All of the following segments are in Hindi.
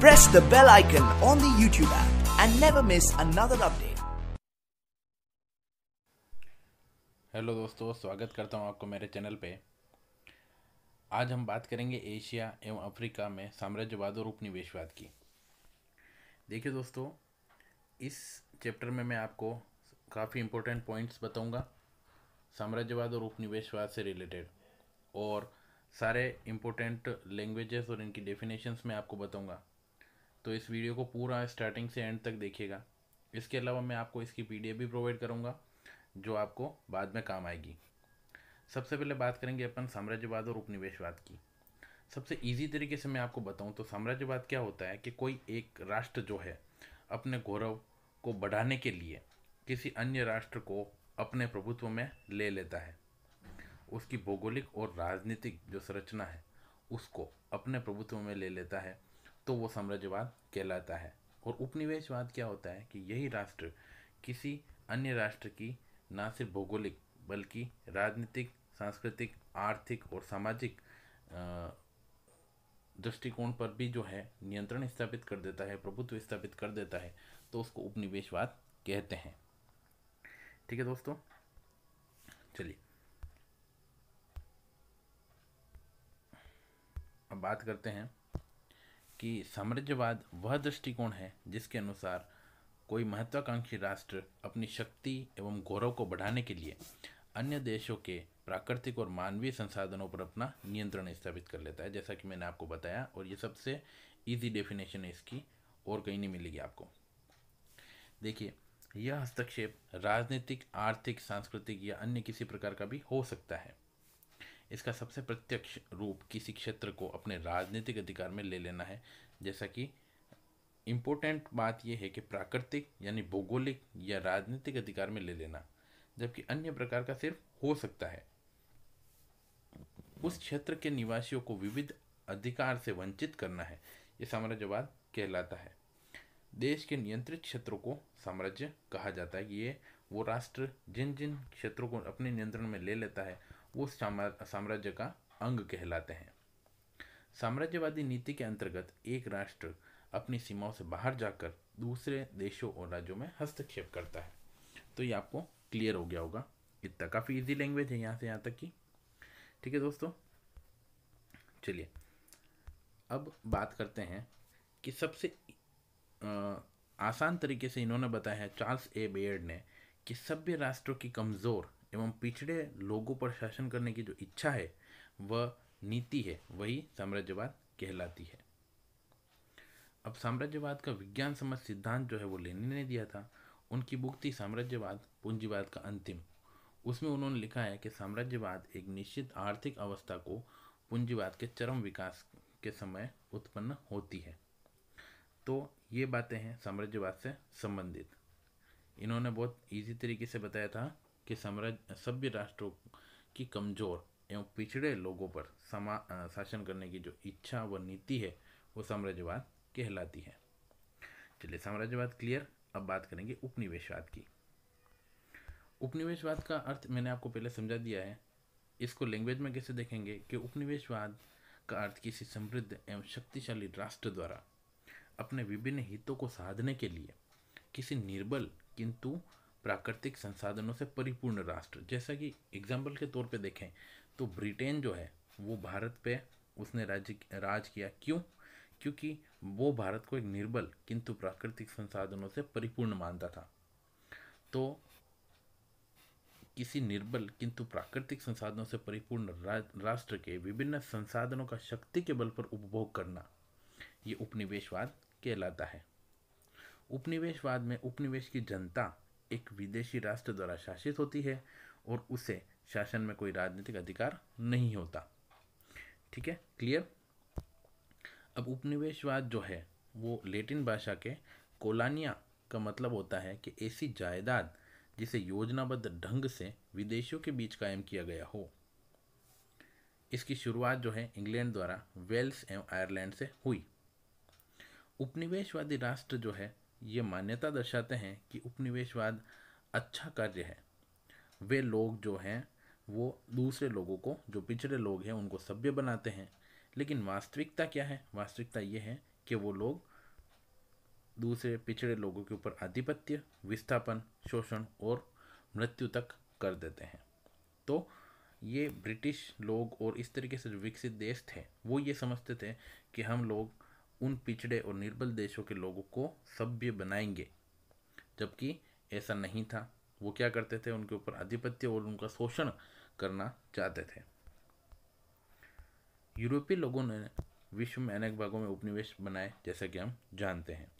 Press the bell icon on the YouTube app and never miss another update. Hello दोस्तों, स्वागत करता हूं आपको मेरे चैनल पे। आज हम बात करेंगे एशिया एवं अफ्रीका में साम्राज्यवाद और उपनिवेशवाद की। देखिए दोस्तों, इस चैप्टर में मैं आपको काफ़ी इम्पोर्टेंट पॉइंट्स बताऊंगा साम्राज्यवाद और उपनिवेशवाद से रिलेटेड, और सारे इम्पोर्टेंट लैंग्वेजेस और इनकी डेफिनेशंस मैं आपको बताऊंगा। तो इस वीडियो को पूरा स्टार्टिंग से एंड तक देखिएगा। इसके अलावा मैं आपको इसकी पीडीएफ भी प्रोवाइड करूंगा जो आपको बाद में काम आएगी। सबसे पहले बात करेंगे अपन साम्राज्यवाद और उपनिवेशवाद की। सबसे इजी तरीके से मैं आपको बताऊं तो साम्राज्यवाद क्या होता है कि कोई एक राष्ट्र जो है अपने गौरव को बढ़ाने के लिए किसी अन्य राष्ट्र को अपने प्रभुत्व में ले लेता है, उसकी भौगोलिक और राजनीतिक जो संरचना है उसको अपने प्रभुत्व में ले लेता है, तो वो साम्राज्यवाद कहलाता है। और उपनिवेशवाद क्या होता है कि यही राष्ट्र किसी अन्य राष्ट्र की न सिर्फ भौगोलिक बल्कि राजनीतिक, सांस्कृतिक, आर्थिक और सामाजिक दृष्टिकोण पर भी जो है नियंत्रण स्थापित कर देता है, प्रभुत्व स्थापित कर देता है, तो उसको उपनिवेशवाद कहते हैं। ठीक है दोस्तों, चलिए अब बात करते हैं कि साम्राज्यवाद वह दृष्टिकोण है जिसके अनुसार कोई महत्वाकांक्षी राष्ट्र अपनी शक्ति एवं गौरव को बढ़ाने के लिए अन्य देशों के प्राकृतिक और मानवीय संसाधनों पर अपना नियंत्रण स्थापित कर लेता है, जैसा कि मैंने आपको बताया। और ये सबसे इजी डेफिनेशन है इसकी, और कहीं नहीं मिलेगी आपको। देखिए, यह हस्तक्षेप राजनीतिक, आर्थिक, सांस्कृतिक या अन्य किसी प्रकार का भी हो सकता है। इसका सबसे प्रत्यक्ष रूप किसी क्षेत्र को अपने राजनीतिक अधिकार में ले लेना है, जैसा कि इम्पोर्टेंट बात यह है कि प्राकृतिक यानी भौगोलिक या राजनीतिक अधिकार में ले लेना, जबकि अन्य प्रकार का सिर्फ हो सकता है। उस क्षेत्र के निवासियों को विविध अधिकार से वंचित करना है, ये साम्राज्यवाद कहलाता है। देश के नियंत्रित क्षेत्रों को साम्राज्य कहा जाता है। ये वो राष्ट्र जिन जिन क्षेत्रों को अपने नियंत्रण में ले लेता है वो साम्राज्य का अंग कहलाते हैं। साम्राज्यवादी नीति के अंतर्गत एक राष्ट्र अपनी सीमाओं से बाहर जाकर दूसरे देशों और राज्यों में हस्तक्षेप करता है। तो ये आपको क्लियर हो गया होगा। इतना काफ़ी इजी लैंग्वेज है यहाँ से यहाँ तक की। ठीक है दोस्तों, चलिए अब बात करते हैं कि सबसे आसान तरीके से इन्होंने बताया है, चार्ल्स ए बेयर्ड ने, कि सभ्य राष्ट्रों की कमज़ोर एवं पिछड़े लोगों पर शासन करने की जो इच्छा है वह नीति है, वही साम्राज्यवाद कहलाती है। अब साम्राज्यवाद का विज्ञान समझ सिद्धांत जो है वो लेनिन ने दिया था। उनकी बुक थी साम्राज्यवाद पूंजीवाद का अंतिम। उसमें उन्होंने लिखा है कि साम्राज्यवाद एक निश्चित आर्थिक अवस्था को पूंजीवाद के चरम विकास के समय उत्पन्न होती है। तो ये बातें हैं साम्राज्यवाद से संबंधित। इन्होंने बहुत इजी तरीके से बताया था कि सभ्य राष्ट्रों की कमजोर एवं पिछड़े लोगों पर शासन करने की जो इच्छा व नीति है वो साम्राज्यवाद कहलाती है। चलिए, साम्राज्यवाद क्लियर। अब बात करेंगे उपनिवेशवाद की। उपनिवेशवाद का अर्थ मैंने आपको पहले समझा दिया है। इसको लैंग्वेज में कैसे देखेंगे कि उपनिवेशवाद का अर्थ किसी समृद्ध एवं शक्तिशाली राष्ट्र द्वारा अपने विभिन्न हितों को साधने के लिए किसी निर्बल किंतु प्राकृतिक संसाधनों से परिपूर्ण राष्ट्र, जैसा कि एग्जाम्पल के तौर पे देखें तो ब्रिटेन जो है वो भारत पे उसने राज किया। क्यों? क्योंकि वो भारत को एक निर्बल किंतु प्राकृतिक संसाधनों से परिपूर्ण मानता था। तो किसी निर्बल किंतु प्राकृतिक संसाधनों से परिपूर्ण राष्ट्र के विभिन्न संसाधनों का शक्ति के बल पर उपभोग करना, ये उपनिवेशवाद कहलाता है। उपनिवेशवाद में उपनिवेश की जनता एक विदेशी राष्ट्र द्वारा शासित होती है और उसे शासन में कोई राजनीतिक अधिकार नहीं होता। ठीक है, क्लियर। अब उपनिवेशवाद जो है वो लैटिन भाषा के कोलानिया का मतलब होता है कि ऐसी जायदाद जिसे योजनाबद्ध ढंग से विदेशियों के बीच कायम किया गया हो। इसकी शुरुआत जो है इंग्लैंड द्वारा वेल्स एवं आयरलैंड से हुई। उपनिवेशवादी राष्ट्र जो है ये मान्यता दर्शाते हैं कि उपनिवेशवाद अच्छा कार्य है। वे लोग जो हैं वो दूसरे लोगों को, जो पिछड़े लोग हैं, उनको सभ्य बनाते हैं। लेकिन वास्तविकता क्या है? वास्तविकता ये है कि वो लोग दूसरे पिछड़े लोगों के ऊपर आधिपत्य, विस्थापन, शोषण और मृत्यु तक कर देते हैं। तो ये ब्रिटिश लोग और इस तरीके से जो विकसित देश थे वो ये समझते थे कि हम लोग उन पिछड़े और निर्बल देशों के लोगों को सभ्य बनाएंगे, जबकि ऐसा नहीं था। वो क्या करते थे, उनके ऊपर आधिपत्य और उनका शोषण करना चाहते थे। यूरोपीय लोगों ने विश्व में अनेक भागों में उपनिवेश बनाए, जैसा कि हम जानते हैं।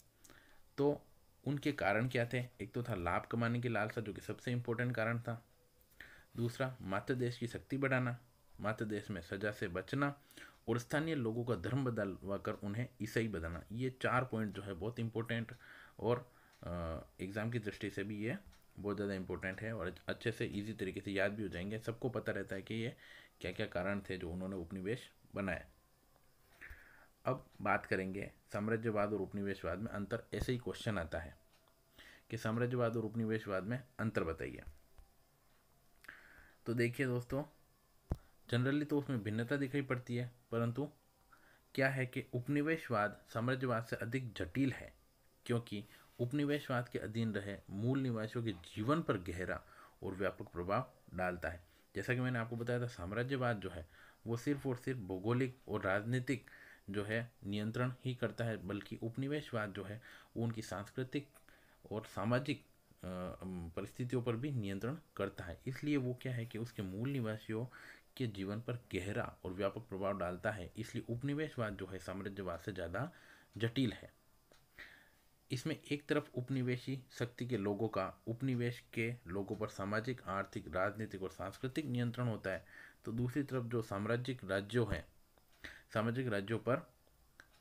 तो उनके कारण क्या थे? एक तो था लाभ कमाने की लालसा, जो कि सबसे इम्पोर्टेंट कारण था। दूसरा, मातृ देश की शक्ति बढ़ाना, मातृ देश में सजा से बचना, और स्थानीय लोगों का धर्म बदलवा कर उन्हें ईसाई बनाना। ये 4 पॉइंट जो है बहुत इंपॉर्टेंट और एग्ज़ाम की दृष्टि से भी ये बहुत ज़्यादा इंपॉर्टेंट है और अच्छे से इजी तरीके से याद भी हो जाएंगे। सबको पता रहता है कि ये क्या क्या कारण थे जो उन्होंने उपनिवेश बनाए। अब बात करेंगे साम्राज्यवाद और उपनिवेशवाद में अंतर। ऐसे ही क्वेश्चन आता है कि साम्राज्यवाद और उपनिवेशवाद में अंतर बताइए। तो देखिए दोस्तों, जनरली तो उसमें भिन्नता दिखाई पड़ती है, परंतु क्या है कि उपनिवेशवाद साम्राज्यवाद से अधिक जटिल है, क्योंकि उपनिवेशवाद के अधीन रहे मूल निवासियों के जीवन पर गहरा और व्यापक प्रभाव डालता है। जैसा कि मैंने आपको बताया था, साम्राज्यवाद जो है वो सिर्फ और सिर्फ भौगोलिक और राजनीतिक जो है नियंत्रण ही करता है, बल्कि उपनिवेशवाद जो है वो उनकी सांस्कृतिक और सामाजिक परिस्थितियों पर भी नियंत्रण करता है। इसलिए वो क्या है कि उसके मूल निवासियों के जीवन पर गहरा और व्यापक प्रभाव डालता है। इसलिए उपनिवेशवाद जो है साम्राज्यवाद से ज़्यादा जटिल है। इसमें एक तरफ उपनिवेशी शक्ति के लोगों का उपनिवेश के लोगों पर सामाजिक, आर्थिक, राजनीतिक और सांस्कृतिक नियंत्रण होता है, तो दूसरी तरफ जो साम्राज्यिक राज्यों हैं, सामाजिक राज्यों पर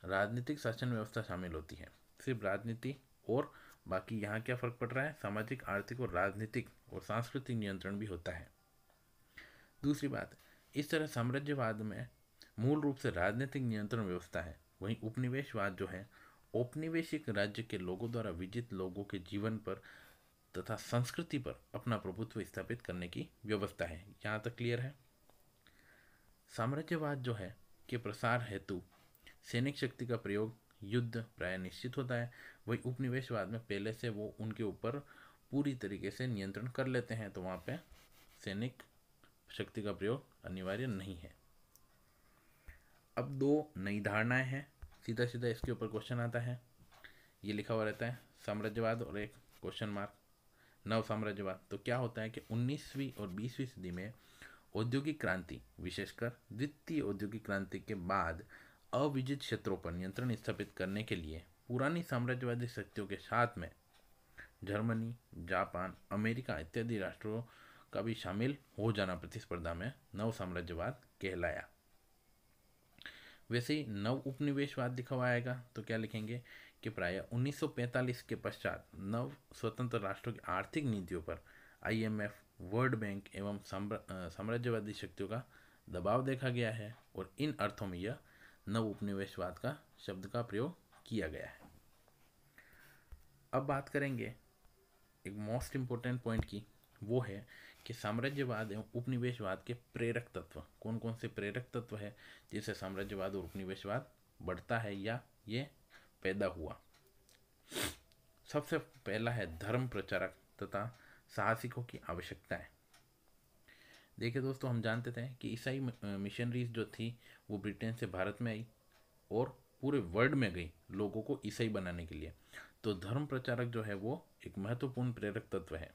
राजनीतिक शासन व्यवस्था शामिल होती है। सिर्फ राजनीति और बाकी यहाँ क्या फ़र्क पड़ रहा है, सामाजिक, आर्थिक और राजनीतिक और सांस्कृतिक नियंत्रण भी होता है। दूसरी बात, इस तरह साम्राज्यवाद में मूल रूप से राजनीतिक नियंत्रण व्यवस्था है, वहीं उपनिवेशवाद जो है औपनिवेशिक राज्य के लोगों द्वारा विजित लोगों के जीवन पर तथा संस्कृति पर अपना प्रभुत्व स्थापित करने की व्यवस्था है। यहाँ तक क्लियर है? साम्राज्यवाद जो है के प्रसार हेतु सैनिक शक्ति का प्रयोग, युद्ध प्राय निश्चित होता है, वही उपनिवेशवाद में पहले से वो उनके ऊपर पूरी तरीके से नियंत्रण कर लेते हैं, तो वहाँ पे सैनिक शक्ति का प्रयोग अनिवार्य नहीं है। अब 2 नई धारणाएं हैं, सीधा सीधा इसके ऊपर क्वेश्चन आता है। ये लिखा हुआ रहता है साम्राज्यवाद और एक क्वेश्चन मार्क, नव साम्राज्यवाद। तो क्या होता है कि 19वीं और 20वीं सदी में औद्योगिक क्रांति, विशेषकर द्वितीय औद्योगिक क्रांति के बाद अविजित क्षेत्रों पर नियंत्रण स्थापित करने के लिए पुरानी साम्राज्यवादी शक्तियों के साथ में जर्मनी, जापान, अमेरिका इत्यादि राष्ट्रों का भी शामिल हो जाना प्रतिस्पर्धा में नव साम्राज्यवाद कहलाया। वैसे ही नव उपनिवेशवाद लिखा हुआ आएगा तो क्या लिखेंगे कि प्राय 1945 के पश्चात नव स्वतंत्र राष्ट्रों की आर्थिक नीतियों पर IMF, वर्ल्ड बैंक एवं साम्राज्यवादी शक्तियों का दबाव देखा गया है और इन अर्थों में यह नव उपनिवेशवाद का शब्द का प्रयोग किया गया है। अब बात करेंगे एक मोस्ट इम्पोर्टेंट पॉइंट की, वो है कि साम्राज्यवाद एवं उपनिवेशवाद के प्रेरक तत्व कौन कौन से प्रेरक तत्व है जिससे साम्राज्यवाद और उपनिवेशवाद बढ़ता है या ये पैदा हुआ। सबसे पहला है धर्म प्रचारक तथा साहसिकों की आवश्यकता है। देखिए दोस्तों, हम जानते थे कि ईसाई मिशनरीज जो थी वो ब्रिटेन से भारत में आई और पूरे वर्ल्ड में गई लोगों को ईसाई बनाने के लिए। तो धर्म प्रचारक जो है वो एक महत्वपूर्ण प्रेरक तत्व है।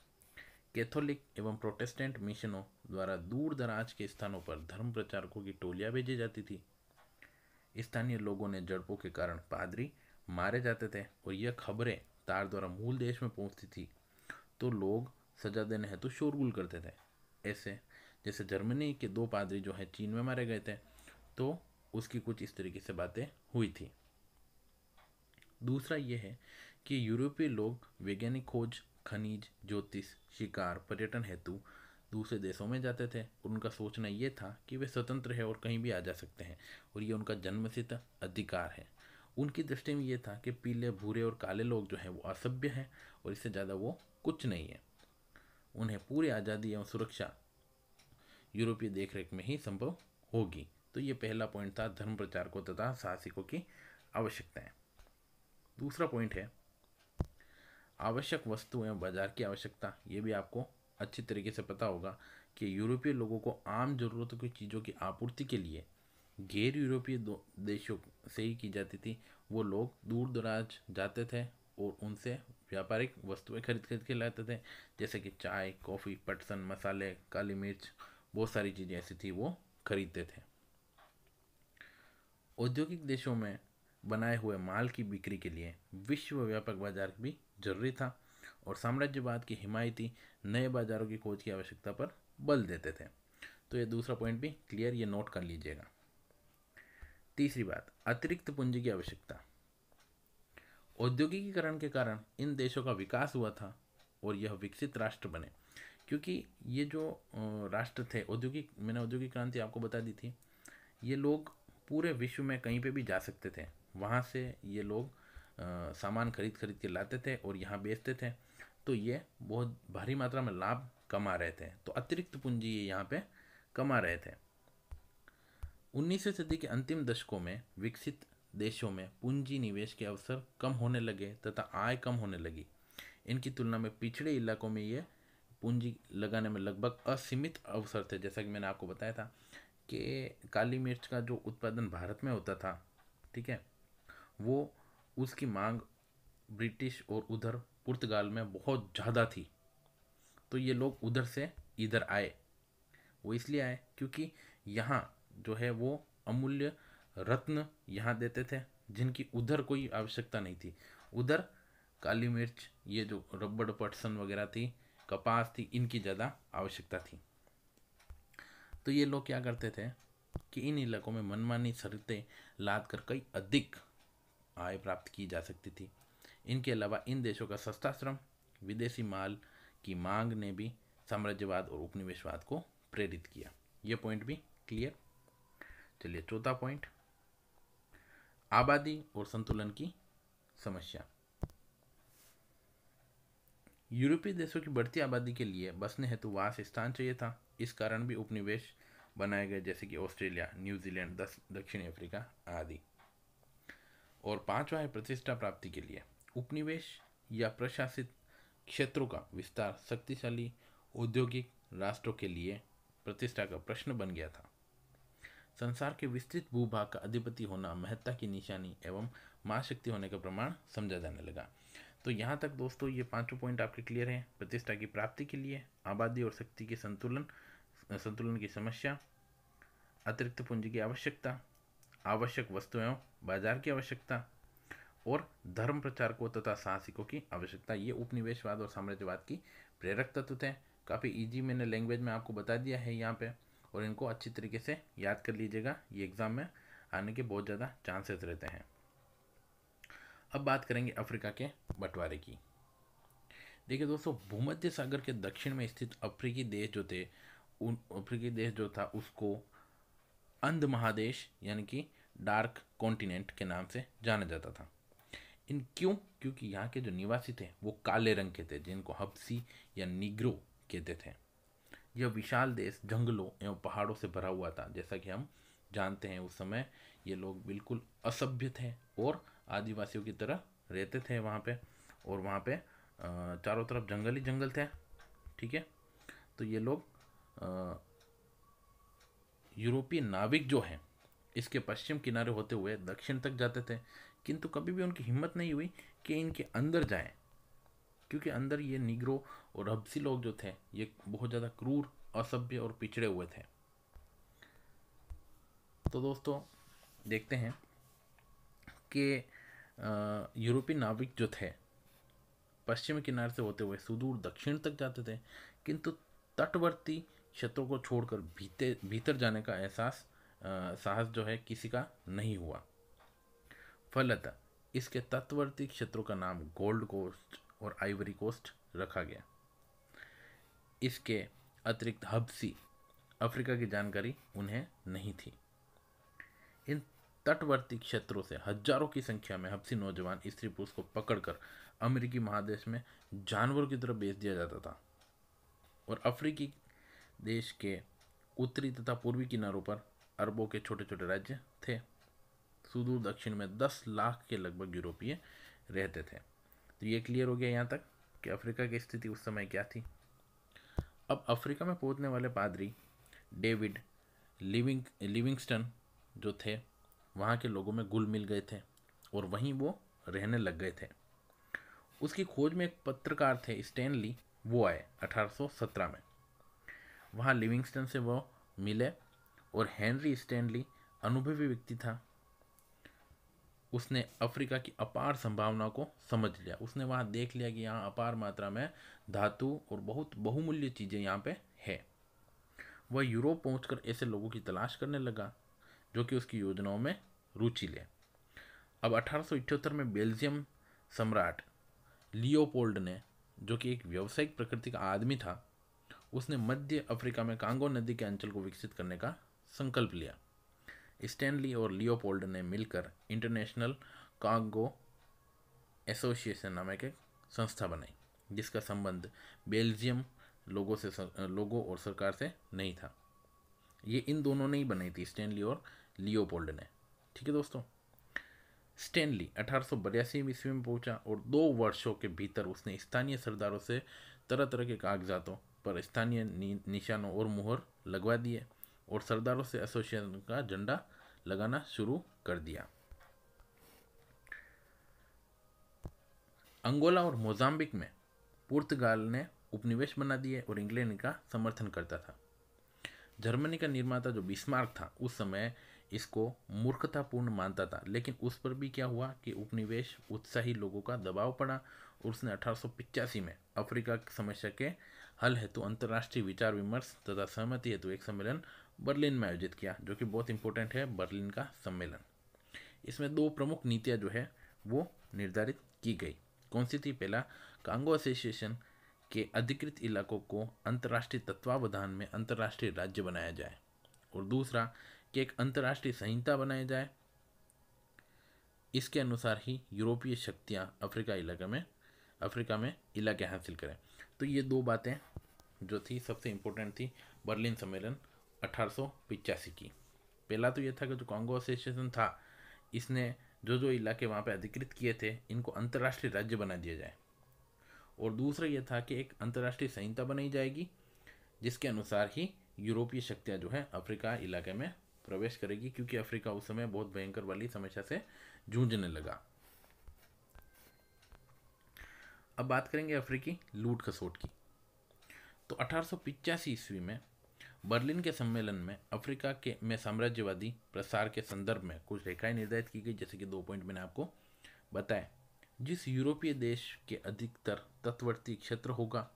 कैथोलिक एवं प्रोटेस्टेंट मिशनों द्वारा दूर दराज के स्थानों पर धर्म प्रचारकों की टोलियां भेजी जाती थी। स्थानीय लोगों ने झड़पों के कारण पादरी मारे जाते थे और यह खबरें तार द्वारा मूल देश में पहुंचती थी, तो लोग सजा देने हेतु शोरगुल करते थे। ऐसे जैसे जर्मनी के 2 पादरी जो है चीन में मारे गए थे, तो उसकी कुछ इस तरीके से बातें हुई थी। दूसरा ये है कि यूरोपीय लोग वैज्ञानिक खोज, खनिज, ज्योतिष, शिकार, पर्यटन हेतु दूसरे देशों में जाते थे और उनका सोचना ये था कि वे स्वतंत्र है और कहीं भी आ जा सकते हैं और ये उनका जन्मसिद्ध अधिकार है। उनकी दृष्टि में ये था कि पीले, भूरे और काले लोग जो हैं वो असभ्य हैं और इससे ज़्यादा वो कुछ नहीं है। उन्हें पूरी आज़ादी एवं सुरक्षा यूरोपीय देखरेख में ही संभव होगी। तो ये पहला पॉइंट था, धर्म प्रचारकों तथा साहसिकों की आवश्यकता है। दूसरा पॉइंट है आवश्यक वस्तु एवं बाजार की आवश्यकता, ये भी आपको अच्छी तरीके से पता होगा कि यूरोपीय लोगों को आम जरूरतों की चीज़ों की आपूर्ति के लिए गैर यूरोपीय देशों से ही की जाती थी। वो लोग दूर दराज जाते थे और उनसे व्यापारिक वस्तुएं खरीद खरीद के लाते थे, जैसे कि चाय, कॉफ़ी, पटसन, मसाले, काली मिर्च, बहुत सारी चीज़ें ऐसी थी वो खरीदते थे। औद्योगिक देशों में बनाए हुए माल की बिक्री के लिए विश्व व्यापक बाजार भी जरूरी था और साम्राज्यवाद की हिमायती नए बाजारों की खोज की आवश्यकता पर बल देते थे। तो ये दूसरा पॉइंट भी क्लियर, ये नोट कर लीजिएगा। तीसरी बात, अतिरिक्त पूंजी की आवश्यकता। औद्योगिकीकरण के कारण इन देशों का विकास हुआ था और यह विकसित राष्ट्र बने, क्योंकि ये जो राष्ट्र थे मैंने औद्योगिक क्रांति आपको बता दी थी, ये लोग पूरे विश्व में कहीं पे भी जा सकते थे। वहाँ से ये लोग सामान खरीद खरीद के लाते थे और यहाँ बेचते थे, तो ये बहुत भारी मात्रा में लाभ कमा रहे थे। तो अतिरिक्त पूंजी ये यहाँ पे कमा रहे थे। 19वीं सदी के अंतिम दशकों में विकसित देशों में पूंजी निवेश के अवसर कम होने लगे तथा आय कम होने लगी। इनकी तुलना में पिछड़े इलाकों में ये पूंजी लगाने में लगभग असीमित अवसर थे। जैसा कि मैंने आपको बताया था कि काली मिर्च का जो उत्पादन भारत में होता था, ठीक है, वो उसकी मांग ब्रिटिश और उधर पुर्तगाल में बहुत ज़्यादा थी। तो ये लोग उधर से इधर आए। वो इसलिए आए क्योंकि यहाँ जो है वो अमूल्य रत्न यहाँ देते थे जिनकी उधर कोई आवश्यकता नहीं थी। उधर काली मिर्च, ये जो रबड़, पटसन वगैरह थी, कपास थी, इनकी ज़्यादा आवश्यकता थी। तो ये लोग क्या करते थे कि इन इलाकों में मनमानी शर्तें लाद कर कई अधिक आय प्राप्त की जा सकती थी। इनके अलावा इन देशों का सस्ता श्रम, विदेशी माल की मांग ने भी साम्राज्यवाद और उपनिवेशवाद को प्रेरित किया। ये पॉइंट भी क्लियर। चलिए चौथा पॉइंट, आबादी और संतुलन की समस्या। यूरोपीय देशों की बढ़ती आबादी के लिए बसने हेतु वास स्थान चाहिए था। इस कारण भी उपनिवेश बनाए गए, जैसे कि ऑस्ट्रेलिया, न्यूजीलैंड, दक्षिणी अफ्रीका आदि। और पांचवा है प्रतिष्ठा प्राप्ति के लिए उपनिवेश या प्रशासित क्षेत्रों का विस्तार शक्तिशाली औद्योगिक राष्ट्रों के लिए प्रतिष्ठा का प्रश्न बन गया था। संसार के विस्तृत भूभाग का अधिपति होना महत्ता की निशानी एवं महाशक्ति होने का प्रमाण समझा जाने लगा। तो यहाँ तक दोस्तों ये पांचों पॉइंट आपके क्लियर हैं। प्रतिष्ठा की प्राप्ति के लिए, आबादी और शक्ति के संतुलन की समस्या, अतिरिक्त पूंजी की आवश्यकता, आवश्यक वस्तुओं बाजार की आवश्यकता और धर्म प्रचारकों तथा साहसिकों की आवश्यकता, ये उपनिवेशवाद और साम्राज्यवाद की प्रेरक तत्व थे। काफ़ी इजी मैंने लैंग्वेज में आपको बता दिया है यहाँ पे, और इनको अच्छी तरीके से याद कर लीजिएगा, ये एग्ज़ाम में आने के बहुत ज़्यादा चांसेस रहते हैं। अब बात करेंगे अफ्रीका के बंटवारे की। देखिए दोस्तों, भूमध्य सागर के दक्षिण में स्थित अफ्रीकी देश जो था उसको अंध महादेश यानी कि डार्क कॉन्टिनेंट के नाम से जाना जाता था। क्योंकि यहाँ के जो निवासी थे वो काले रंग के थे, जिनको हब्सी या निग्रो कहते थे। यह विशाल देश जंगलों एवं पहाड़ों से भरा हुआ था। जैसा कि हम जानते हैं उस समय ये लोग बिल्कुल असभ्य थे और आदिवासियों की तरह रहते थे वहाँ पे, और वहाँ पे चारों तरफ जंगल ही जंगल थे, ठीक है। तो ये लोग यूरोपीय नाविक जो हैं इसके पश्चिम किनारे होते हुए दक्षिण तक जाते थे, किंतु कभी भी उनकी हिम्मत नहीं हुई कि इनके अंदर जाएं, क्योंकि अंदर ये निग्रो और हब्सी लोग जो थे ये बहुत ज़्यादा क्रूर, असभ्य और पिछड़े हुए थे। तो दोस्तों देखते हैं कि यूरोपीय नाविक जो थे पश्चिमी किनारे से होते हुए सुदूर दक्षिण तक जाते थे, किंतु तटवर्ती क्षेत्रों को छोड़कर भीतर जाने का साहस जो है किसी का नहीं हुआ। फलतः इसके तटवर्ती क्षेत्रों का नाम गोल्ड कोस्ट और आइवरी कोस्ट रखा गया। इसके अतिरिक्त हब्सी अफ्रीका की जानकारी उन्हें नहीं थी। इन तटवर्ती क्षेत्रों से हजारों की संख्या में हब्सी नौजवान स्त्री पुरुष को पकड़कर अमेरिकी महादेश में जानवरों की तरह बेच दिया जाता था, और अफ्रीकी देश के उत्तरी तथा पूर्वी किनारों पर अरबों के छोटे छोटे राज्य थे। सुदूर दक्षिण में 10 लाख के लगभग यूरोपीय रहते थे। तो ये क्लियर हो गया यहाँ तक कि अफ्रीका की स्थिति उस समय क्या थी। अब अफ्रीका में पहुंचने वाले पादरी डेविड लिविंगस्टन जो थे वहाँ के लोगों में घुल मिल गए थे और वहीं वो रहने लग गए थे। उसकी खोज में एक पत्रकार थे स्टैनली, वो आए 1817 में। वहाँ लिविंगस्टन से वो मिले और हेनरी स्टैनली अनुभवी व्यक्ति था। उसने अफ्रीका की अपार संभावनाओं को समझ लिया। उसने वहाँ देख लिया कि यहाँ अपार मात्रा में धातु और बहुत बहुमूल्य चीज़ें यहाँ पे है। वह यूरोप पहुंचकर ऐसे लोगों की तलाश करने लगा जो कि उसकी योजनाओं में रुचि ले। अब 1878 में बेल्जियम सम्राट लियोपोल्ड ने, जो कि एक व्यावसायिक प्रकृति का आदमी था, उसने मध्य अफ्रीका में कांगो नदी के अंचल को विकसित करने का संकल्प लिया। स्टैनली और लियोपोल्ड ने मिलकर इंटरनेशनल कांगो एसोसिएशन नामक एक संस्था बनाई जिसका संबंध बेल्जियम लोगों और सरकार से नहीं था। ये इन दोनों ने ही बनाई थी, स्टैनली और लियोपोल्ड ने। ठीक है दोस्तों, स्टैनली 1882 ईस्वी में पहुंचा और 2 वर्षों के भीतर उसने स्थानीय सरदारों से तरह तरह के कागजातों पर स्थानीय निशानों और मुहर लगवा दिए और सरदारों से एसोसिएशन का झंडा लगाना शुरू कर दिया। अंगोला और मोजाम्बिक में पुर्तगाल ने उपनिवेश बना दिए और इंग्लैंड इनका समर्थन करता था। जर्मनी का निर्माता जो बिस्मार्क था उस समय इसको मूर्खतापूर्ण मानता था, लेकिन उस पर भी क्या हुआ कि उपनिवेश उत्साही लोगों का दबाव पड़ा और उसने 1885 में अफ्रीका की समस्या के हल हेतु अंतर्राष्ट्रीय विचार विमर्श तथा सहमति हेतु एक सम्मेलन बर्लिन में आयोजित किया, जो कि बहुत इंपॉर्टेंट है बर्लिन का सम्मेलन। इसमें 2 प्रमुख नीतियां जो है वो निर्धारित की गई। कौन सी थी? पहला, कांगो एसोसिएशन के अधिकृत इलाकों को अंतर्राष्ट्रीय तत्वावधान में अंतर्राष्ट्रीय राज्य बनाया जाए, और दूसरा कि एक अंतर्राष्ट्रीय संहिता बनाई जाए। इसके अनुसार ही यूरोपीय शक्तियां अफ्रीका में इलाके हासिल करें। तो ये 2 बातें जो थी सबसे इम्पोर्टेंट थी बर्लिन सम्मेलन 1885 की। पहला तो ये था कि जो कांगो एसोसिएशन था इसने जो इलाके वहाँ पे अधिकृत किए थे इनको अंतर्राष्ट्रीय राज्य बना दिया जाए, और दूसरा ये था कि एक अंतर्राष्ट्रीय संहिता बनाई जाएगी जिसके अनुसार ही यूरोपीय शक्तियाँ जो है अफ्रीका इलाके में प्रवेश करेगी, क्योंकि अफ्रीका उस समय बहुत भयंकर वाली समस्या से जूझने लगा। अब बात करेंगे अफ्रीकी लूट खसोट की। तो 1885 ईस्वी में बर्लिन के सम्मेलन में अफ्रीका में साम्राज्यवादी प्रसार के संदर्भ में कुछ रेखाएं निर्धारित की गई, जैसे कि 2 पॉइंट मैंने आपको बताया। जिस यूरोपीय देश के अधिकतर तटवर्ती क्षेत्र होगा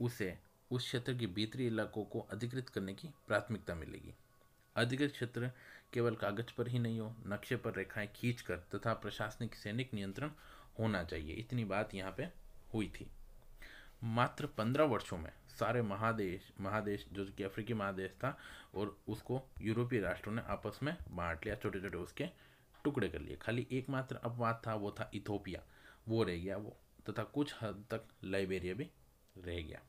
उसे उस क्षेत्र के भीतरी इलाकों को अधिकृत करने की प्राथमिकता मिलेगी। अधिकृत क्षेत्र केवल कागज पर ही नहीं हो, नक्शे पर रेखाएं खींचकर तथा प्रशासनिक सैनिक नियंत्रण होना चाहिए। इतनी बात यहाँ पे हुई थी। मात्र 15 वर्षों में सारे महादेश जो कि अफ्रीकी महादेश था और उसको यूरोपीय राष्ट्रों ने आपस में बांट लिया, छोटे छोटे उसके टुकड़े कर लिए। खाली एकमात्र अपवाद था, वो था इथोपिया, वो रह गया वो, तथा कुछ हद तक लाइबेरिया भी रह गया।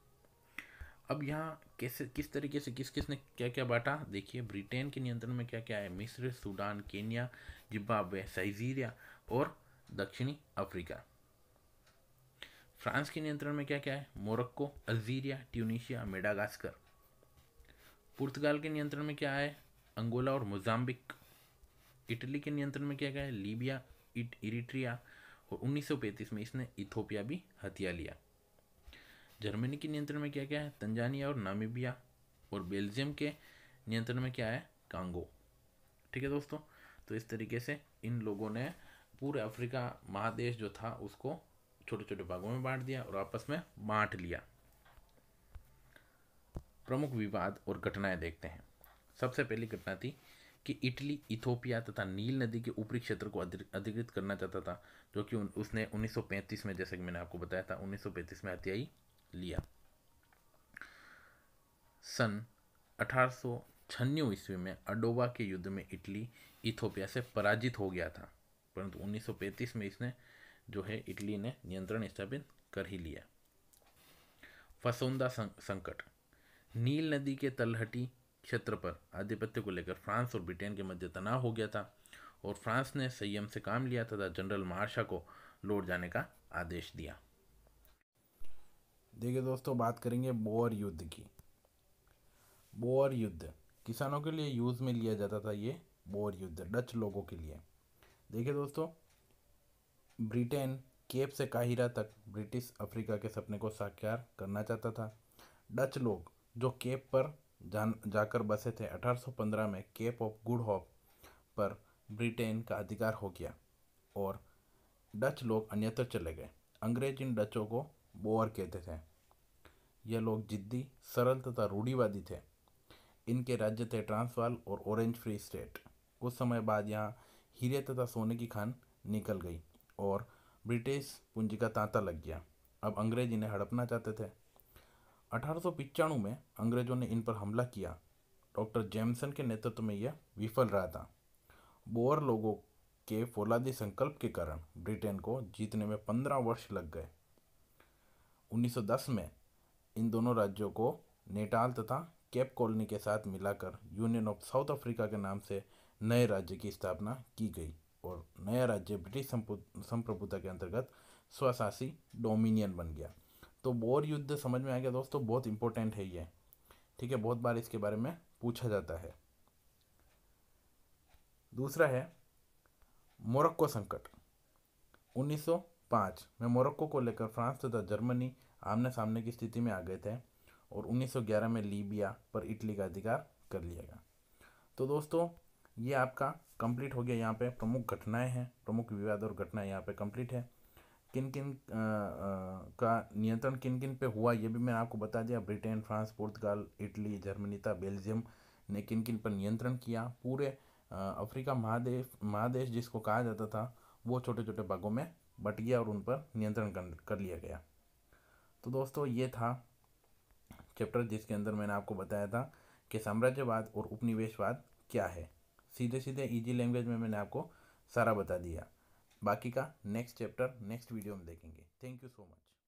अब यहाँ किस तरीके से किसने क्या क्या बांटा, देखिए। ब्रिटेन के नियंत्रण में क्या क्या है? मिस्र, सूडान, केन्या, जिम्बाब्वे, साइजीरिया और दक्षिणी अफ्रीका। फ्रांस के नियंत्रण में क्या क्या है? Morocco, Algeria, Tunisia, Madagascar. पुर्तगाल के नियंत्रण में क्या है? अंगोला और मोजाम्बिक। इटली के नियंत्रण में क्या क्या है? लीबिया, इरिट्रिया, और 1935 में इसने इथोपिया भी हथिया लिया। जर्मनी के नियंत्रण में क्या क्या है? तंजानिया और नामीबिया। और बेल्जियम के नियंत्रण में क्या है? कांगो। ठीक है दोस्तों, तो इस तरीके से इन लोगों ने पूरे अफ्रीका महादेश जो था उसको छोटे छोटे भागों में बांट दिया और आपस में बांट लिया। प्रमुख विवाद और घटनाएं देखते हैं। सबसे पहली घटना थी कि इटली इथोपिया तथा नील नदी के ऊपरी क्षेत्र को अधिकृत करना चाहता था, जो कि उसने 1935 में, जैसे कि मैंने आपको बताया था, 1935 में हथियाई लिया। सन 1896 ईस्वी में अडोवा के युद्ध में इटली इथोपिया से पराजित हो गया था, परंतु 1935 में इसने जो है इटली ने नियंत्रण स्थापित कर ही लिया। फसोंदा संकट। नील नदी के तलहटी क्षेत्र पर आधिपत्य को लेकर फ्रांस और ब्रिटेन के मध्य तनाव हो गया था और फ्रांस ने संयम से काम लिया तथा जनरल मार्शा को लौट जाने का आदेश दिया। देखिए दोस्तों, बात करेंगे बोअर युद्ध की। बोअर युद्ध किसानों के लिए यूज़ में लिया जाता था। ये बोअर युद्ध डच लोगों के लिए। देखिए दोस्तों, ब्रिटेन केप से काहिरा तक ब्रिटिश अफ्रीका के सपने को साकार करना चाहता था। डच लोग जो केप पर जाकर बसे थे, 1815 में केप ऑफ गुड होप पर ब्रिटेन का अधिकार हो गया और डच लोग अन्यत्र चले गए। अंग्रेज इन डचों को बोअर कहते थे। यह लोग जिद्दी, सरल तथा रूढ़िवादी थे। इनके राज्य थे ट्रांसवाल और ऑरेंज फ्री स्टेट। कुछ समय बाद यहाँ हीरे तथा सोने की खान निकल गई और ब्रिटिश पूंजी का तांता लग गया। अब अंग्रेज इन्हें हड़पना चाहते थे। 1895 में अंग्रेजों ने इन पर हमला किया। डॉक्टर जेमसन के नेतृत्व में यह विफल रहा था। बोअर लोगों के फौलादी संकल्प के कारण ब्रिटेन को जीतने में 15 वर्ष लग गए। 1910 में इन दोनों राज्यों को नेटाल तथा केप कॉलोनी के साथ मिलाकर यूनियन ऑफ साउथ अफ्रीका के नाम से नए राज्य की स्थापना की गई और नया राज्य ब्रिटिश संप्रभुता के अंतर्गत स्वशासी डोमिनियन बन गया। तो बोअर युद्ध समझ में आ गया दोस्तों, बहुत इंपॉर्टेंट है ये। ठीक है, बहुत बार इसके बारे में पूछा जाता है। दूसरा है मोरक्को संकट। 1905 में मोरक्को को लेकर फ्रांस तथा जर्मनी आमने सामने की स्थिति में आ गए थे और 1911 में लीबिया पर इटली का अधिकार कर लिया गया। तो दोस्तों, ये आपका कंप्लीट हो गया। यहाँ पे प्रमुख घटनाएं हैं, प्रमुख विवाद और घटनाएं यहाँ पे कंप्लीट है। किन किन का नियंत्रण किन किन पे हुआ ये भी मैंने आपको बता दिया। ब्रिटेन, फ्रांस, पुर्तगाल, इटली, जर्मनी तथा बेल्जियम ने किन किन पर नियंत्रण किया। पूरे अफ्रीका महादेश जिसको कहा जाता था वो छोटे छोटे भागों में बट गया और उन पर नियंत्रण कर लिया गया। तो दोस्तों, ये था चैप्टर जिसके अंदर मैंने आपको बताया था कि साम्राज्यवाद और उपनिवेशवाद क्या है। सीधे सीधे इजी लैंग्वेज में मैंने आपको सारा बता दिया। बाकी का नेक्स्ट चैप्टर नेक्स्ट वीडियो में देखेंगे। Thank you so much.